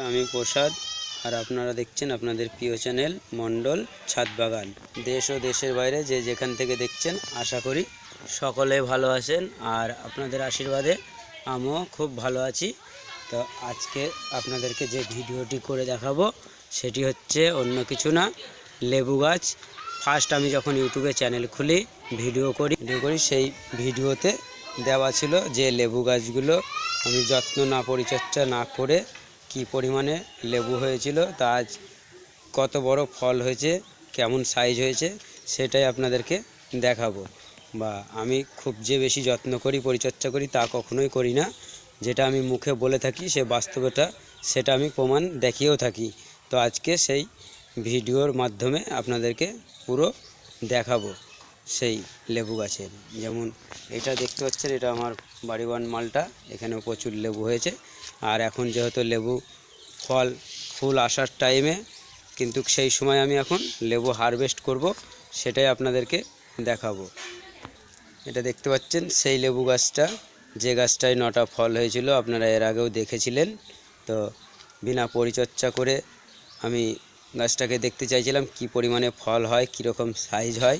আমি প্রসাদ আর আপনারা দেখছেন আপনাদের প্রিয় চ্যানেল মণ্ডল ছাদ বাগান। দেশ ও দেশের বাইরে যে যেখান থেকে দেখছেন আশা করি সকলে ভালো আছেন আর আপনাদের আশীর্বাদে আমিও খুব ভালো আছি। তো আজকে আপনাদেরকে যে ভিডিওটি করে দেখাবো সেটি হচ্ছে অন্য কিছু না, লেবু গাছ। ফার্স্ট আমি যখন ইউটিউবে চ্যানেল খুলি ভিডিও করি সেই ভিডিওতে দেওয়া ছিল যে লেবু গাছগুলো আমি যত্ন না পরিচর্যা না করে কি পরিমাণে লেবু হয়েছিল, তা আজ কত বড় ফল হয়েছে, কেমন সাইজ হয়েছে সেটাই আপনাদেরকে দেখাবো। বা আমি খুব যে বেশি যত্ন করি পরিচর্যা করি তা কখনোই করি না। যেটা আমি মুখে বলে থাকি সে বাস্তবতা সেটা আমি প্রমাণ দেখিয়েও থাকি। তো আজকে সেই ভিডিওর মাধ্যমে আপনাদেরকে পুরো দেখাবো সেই লেবু গাছের। যেমন এটা দেখতে পাচ্ছেন, এটা আমার বাড়িওয়ান মালটা, এখানেও প্রচুর লেবু হয়েছে। আর এখন যেহেতু লেবু ফুল আসার টাইমে, কিন্তু সেই সময় আমি এখন লেবু হারভেস্ট করব, সেটাই আপনাদেরকে দেখাবো। এটা দেখতে পাচ্ছেন সেই লেবু গাছটা, যে গাছটায় 9টা ফল হয়েছিল, আপনারা এর আগেও দেখেছিলেন। তো বিনা পরিচর্যা করে আমি গাছটাকে দেখতে চাইছিলাম কি পরিমাণে ফল হয়, কীরকম সাইজ হয়।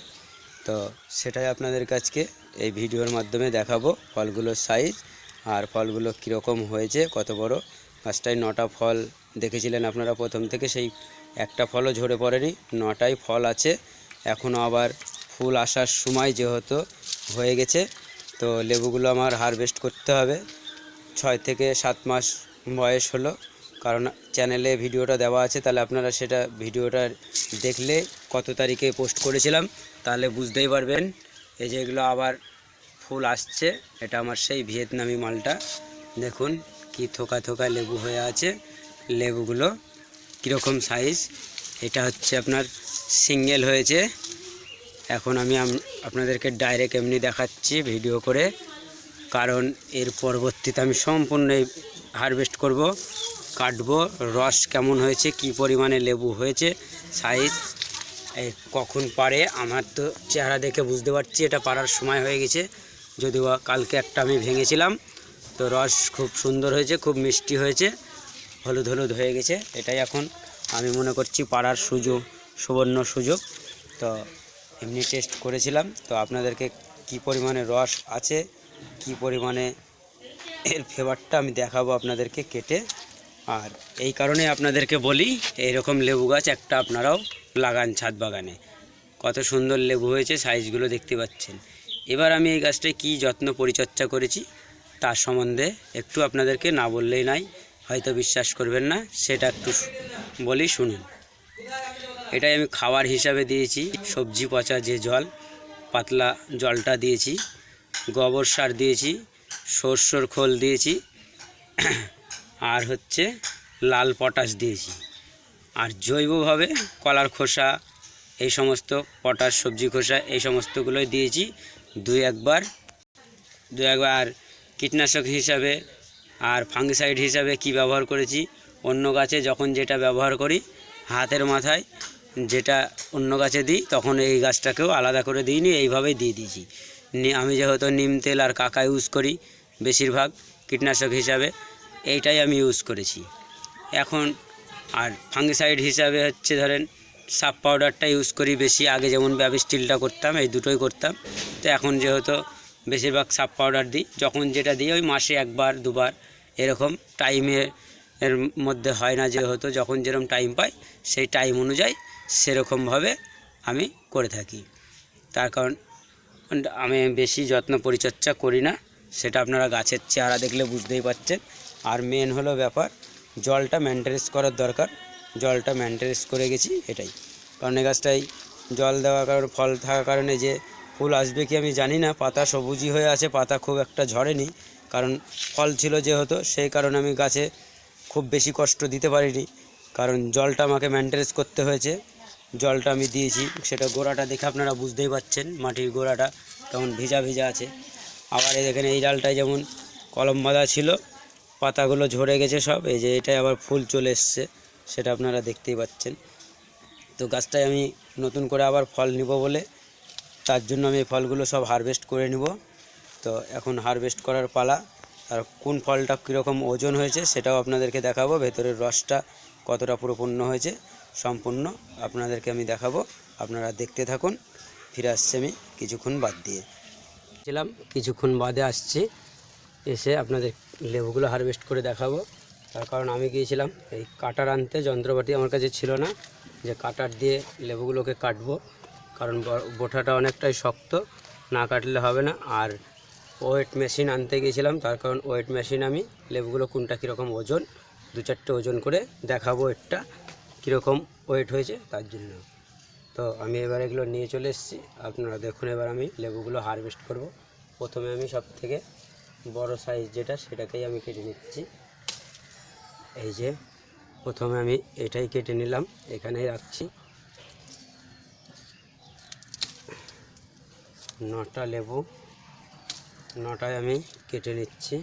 তো সেটাই আপনাদের কাছকে এই ভিডিওর মাধ্যমে দেখাবো, ফলগুলোর সাইজ আর ফলগুলো কীরকম হয়েছে, কত বড়। গাছটায় 9টা ফল দেখেছিলেন আপনারা প্রথম থেকে, সেই একটা ফলও ঝরে পড়েনি, 9টাই ফল আছে। এখনও আবার ফুল আসার সময় যেহেতু হয়ে গেছে, তো লেবুগুলো আমার হারভেস্ট করতে হবে। 6 থেকে 7 মাস বয়স হলো, কারণ চ্যানেলে ভিডিওটা দেওয়া আছে, তাহলে আপনারা সেটা ভিডিওটা দেখলে কত তারিখে পোস্ট করেছিলাম তাহলে বুঝতেই পারবেন। এই যে এগুলো আবার ফুল আসছে, এটা আমার সেই ভিয়েতনামি মালটা। দেখুন কি থোকা থোকা লেবু হয়ে আছে, লেবুগুলো কীরকম সাইজ। এটা হচ্ছে আপনার সিঙ্গেল হয়েছে। এখন আমি আপনাদেরকে ডাইরেক্ট এমনি দেখাচ্ছি ভিডিও করে, কারণ এর পরবর্তীতে আমি সম্পূর্ণ হারভেস্ট করব, কাটবো, রস কেমন হয়েছে, কি পরিমাণে লেবু হয়েছে, সাইজ কখন পারে। আমার তো চেহারা দেখে বুঝতে পারছি এটা পারার সময় হয়ে গেছে, যদিও কালকে একটা আমি ভেঙেছিলাম। তো রস খুব সুন্দর হয়েছে, খুব মিষ্টি হয়েছে, হলুদ হলুদ হয়ে গেছে। এটাই এখন আমি মনে করছি পারার সুবর্ণ সুযোগ। তো এমনি টেস্ট করেছিলাম, তো আপনাদেরকে কি পরিমাণে রস আছে, কি পরিমাণে এর ফ্লেভারটা আমি দেখাবো আপনাদেরকে কেটে। আর এই কারণে আপনাদেরকে বলি এইরকম লেবু গাছ একটা আপনারাও লাগান ছাদ বাগানে। কত সুন্দর লেবু হয়েছে, সাইজগুলো দেখতে পাচ্ছেন। এবার আমি এই গাছটায় কী যত্ন পরিচর্যা করেছি তার সম্বন্ধে একটু আপনাদেরকে না বললেই নাই, হয়তো বিশ্বাস করবেন না, সেটা একটু বলি শুনুন। এটাই আমি খাবার হিসাবে দিয়েছি সবজি পচা যে জল, পাতলা জলটা দিয়েছি, গোবর সার দিয়েছি, সরষের খোল দিয়েছি, আর হচ্ছে লাল পটাশ দিয়েছি। আর জৈবভাবে কলার খোসা, এই সমস্ত পটাশ, সবজি খোসা, এই সমস্তগুলোই দিয়েছি দু একবার। আর কীটনাশক হিসাবে আর ফাঙ্গিসাইড হিসাবে কি ব্যবহার করেছি, অন্য গাছে যখন যেটা ব্যবহার করি হাতের মাথায় যেটা অন্য গাছে দিই, তখন এই গাছটাকেও আলাদা করে দিইনি, এইভাবেই দিয়ে দিয়েছি। আমি যেহেতু নিম তেল আর কাকা ইউজ করি বেশিরভাগ কীটনাশক হিসাবে, এইটাই আমি ইউজ করেছি এখন। আর ফাঙ্গিসাইড হিসাবে হচ্ছে ধরেন সাপ পাউডারটা ইউজ করি বেশি, আগে যেমন ব্যাবিস্টিলটা করতাম, এই দুটোই করতাম। তো এখন যেহেতু বেশিরভাগ সাপ পাউডার দিই, যখন যেটা দিই ওই মাসে একবার দুবার, এরকম টাইমের মধ্যে হয় না, যেহেতু যখন যেরকম টাইম পাই সেই টাইম অনুযায়ী সেরকমভাবে আমি করে থাকি। তার কারণ আমি বেশি যত্ন পরিচর্যা করি না, সেটা আপনারা গাছের চেহারা দেখলে বুঝতেই পারছেন। আর মেন হলো ব্যাপার, জলটা মেনটেনেন্স করার দরকার, জলটা মেনটেনেন্স করে গেছি এটাই। কারণ এই গাছটাই জল দেওয়ার কারণে, ফল থাকার কারণে যে ফুল আসবে কি আমি জানি না, পাতা সবুজই হয়ে আছে, পাতা খুব একটা ঝরেনি, কারণ ফল ছিল যেহেতু, সেই কারণে আমি গাছে খুব বেশি কষ্ট দিতে পারিনি, কারণ জলটা আমাকে মেনটেনেন্স করতে হয়েছে। জলটা আমি দিয়েছি, সেটা গোড়াটা দেখে আপনারা বুঝতেই পারছেন, মাটির গোড়াটা কেমন ভিজা ভিজা আছে। আবার এখানে এই ডালটায় যেমন কলম বাঁধা ছিল, পাতাগুলো ঝরে গেছে সব, এই যে এটাই আবার ফুল চলে এসছে, সেটা আপনারা দেখতেই পাচ্ছেন। তো গাছটায় আমি নতুন করে আবার ফল নিব বলে, তার জন্য আমি এই ফলগুলো সব হারভেস্ট করে নিব। তো এখন হারভেস্ট করার পালা। আর কোন ফলটা কীরকম ওজন হয়েছে সেটাও আপনাদেরকে দেখাবো, ভেতরের রসটা কতটা পরিপূর্ণ হয়েছে সম্পূর্ণ আপনাদেরকে আমি দেখাবো। আপনারা দেখতে থাকুন। ফিরে আসছি আমি কিছুক্ষণ বাদ দিয়ে। কিছুক্ষণ বাদে আসছি, এসে আপনাদের লেবুগুলো হারভেস্ট করে দেখাবো। তার কারণ আমি গিয়েছিলাম এই কাটার আনতে, যন্ত্রপাতি আমার কাছে ছিল না যে কাটার দিয়ে লেবুগুলোকে কাটবো, কারণ বোটাটা অনেকটাই শক্ত, না কাটলে হবে না। আর ওয়েট মেশিন আনতে গিয়েছিলাম, তার কারণ ওয়েট মেশিন আমি লেবুগুলো কোনটা কীরকম ওজন, 2-4টে ওজন করে দেখাবো ওয়েটটা কীরকম ওয়েট হয়েছে তার জন্য। তো আমি এবার এগুলো নিয়ে চলে এসেছি, আপনারা দেখুন। এবার আমি লেবুগুলো হারভেস্ট করব। প্রথমে আমি সব থেকে বড় সাইজ যেটা সেটাকেই আমি কেটে নিচ্ছি। এই যে প্রথমে আমি এটাই কেটে নিলাম, এখানেই রাখছি। 9টা লেবু, 9টায় আমি কেটে নিচ্ছি।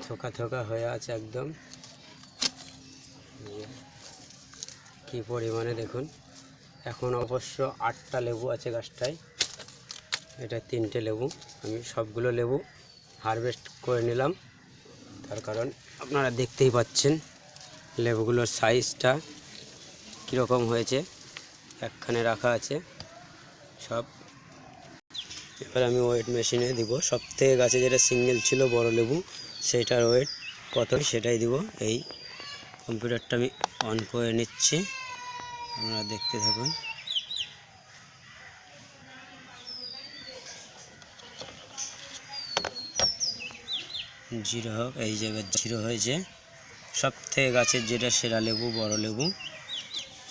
থোকা থোকা হয়ে আছে একদম, কি পরিমাণে দেখুন। এখন অবশ্য 8টা লেবু আছে গাছটায়, এটা 3টে লেবু। আমি সবগুলো লেবু হারভেস্ট করে নিলাম, তার কারণ আপনারা দেখতেই পাচ্ছেন লেবুগুলোর সাইজটা কীরকম হয়েছে। একখানে রাখা আছে সব। এবার আমি ওয়েট মেশিনে দিব। সবথেকে গাছে যেটা সিঙ্গেল ছিল বড় লেবু, সেটার ওয়েট কত সেটাই দিব। এই কম্পিউটারটা আমি অন করে নিচ্ছি, আপনারা দেখতে থাকুন। 0 হোক, এই জায়গায় 0 হয়েছে। সবথেকে গাছের যেটা সেরা লেবু, বড় লেবু,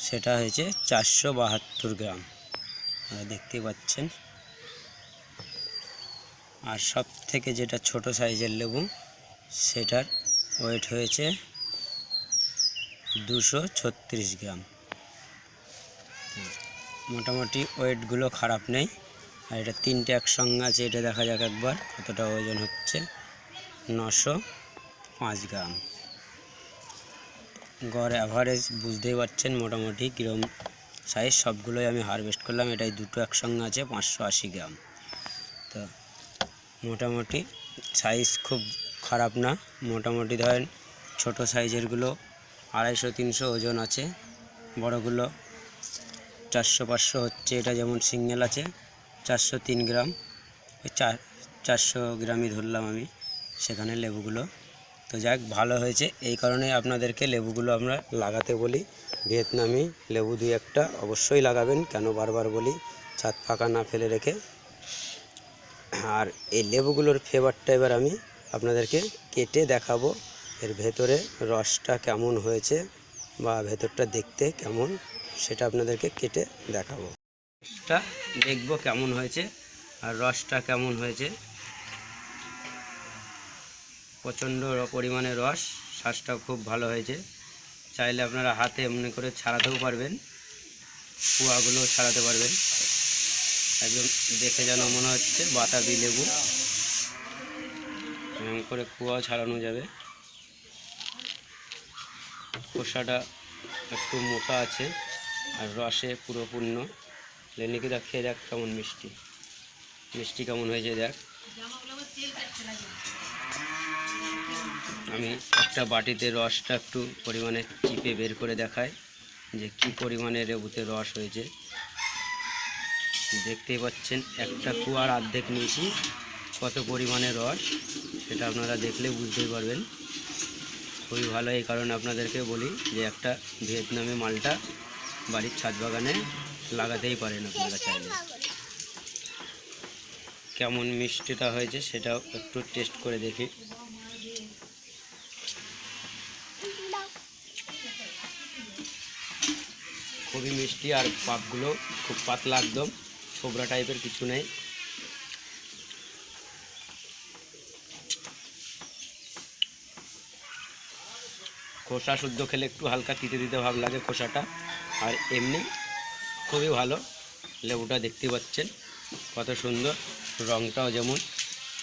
সেটা হয়েছে 472 গ্রাম, আপনারা দেখতে পাচ্ছেন। আর সব থেকে যেটা ছোট সাইজের লেবু, সেটার ওয়েট হয়েছে 236 গ্রাম। মোটামুটি ওয়েটগুলো খারাপ নেই। আর এটা 3টে একসঙ্গে আছে, এটা দেখা যাক একবার কতটা ওজন হচ্ছে। 905 গ্রাম। গড় অ্যাভারেজ বুঝতেই পারছেন মোটামুটি কীরকম সাইজ। সবগুলোই আমি হারভেস্ট করলাম, এটাই 2টো একসঙ্গে আছে 580 গ্রাম। তো মোটামুটি সাইজ খুব খারাপ না। মোটামুটি ধরেন ছোট সাইজেরগুলো 250-300 ওজন আছে, বড়গুলো 400-500 হচ্ছে। এটা যেমন সিঙ্গেল আছে 403 গ্রাম, ওই 400 গ্রামই ধরলাম আমি সেখানে লেবুগুলো। তো যাক, ভালো হয়েছে। এই কারণে আপনাদেরকে লেবুগুলো আমরা লাগাতে বলি। ভিয়েতনামি লেবু 2-1টা অবশ্যই লাগাবেন। কেন বারবার বলি, ছাদ ফাঁকা না ফেলে রেখে। আর এই লেবুগুলোর ফ্লেভারটা এবার আমি আপনাদেরকে কেটে দেখাবো, এর ভেতরে রসটা কেমন হয়েছে বা ভেতরটা দেখতে কেমন, সেটা আপনাদেরকে কেটে দেখাবো। রসটা দেখবো কেমন হয়েছে আর রসটা কেমন হয়েছে। প্রচণ্ড পরিমাণে রস, শ্বাসটাও খুব ভালো হয়েছে। চাইলে আপনারা হাতে এমনি করে ছাড়াতেও পারবেন, কুয়াগুলো ছাড়াতে পারবেন। একদম দেখে যেন মনে হচ্ছে বাতাবি লেবু, এমন করে কুয়াও ছাড়ানো যাবে। খোসাটা একটু মোটা আছে আর রসে পুরোপূর্ণ। লেনিকে দেখ, খেয়ে দেখ কেমন মিষ্টি, মিষ্টি কেমন হয়েছে দেখ। আমি একটা বাটিতে রসটা একটু পরিমাণে চিপে বের করে দেখাই যে কি পরিমাণে লেবুতে রস হয়েছে। দেখতেই পাচ্ছেন একটা কুয়ার অর্ধেক নিয়েছি, কত পরিমাণে রস সেটা আপনারা দেখলে বুঝতেই পারবেন। খুবই ভালো। এই কারণে আপনাদেরকে বলি যে একটা ভিয়েতনামি মালটা বাড়ির ছাদ বাগানে লাগাতেই পারেন আপনারা চাইলে। কেমন মিষ্টিটা হয়েছে সেটাও একটু টেস্ট করে দেখি। খুবই মিষ্টি, আর পাকগুলো খুব পাতলা, একদম ছোবরা টাইপের কিছু নেই। খোসা শুদ্ধ খেলে একটু হালকা তিতে তিতে ভাব লাগে খোসাটা, আর এমনি খুবই ভালো। লেবুটা দেখতে পাচ্ছেন কত সুন্দর, রঙটাও যেমন।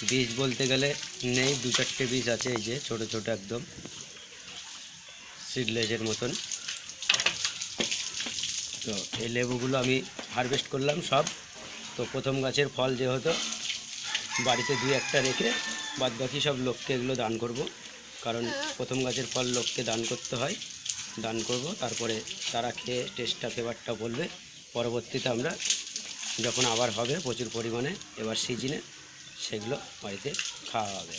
বীজ বলতে গেলে নেই, 2-4টে বীজ আছে, এই যে ছোট ছোট একদম সিডলেজের মতন। তো এই লেবুগুলো আমি হারভেস্ট করলাম সব। তো প্রথম গাছের ফল যেহেতু বাড়িতে 2-1টা রেখে বাদ বাকি সব লোককে এগুলো দান করব। কারণ প্রথম গাছের ফল লোককে দান করতে হয়, দান করব, তারপরে তারা খেয়ে টেস্টটা ফ্লেভারটা বলবে। পরবর্তীতে আমরা যখন আবার হবে প্রচুর পরিমাণে এবার সিজনে, সেগুলো বাড়িতে খাওয়া হবে।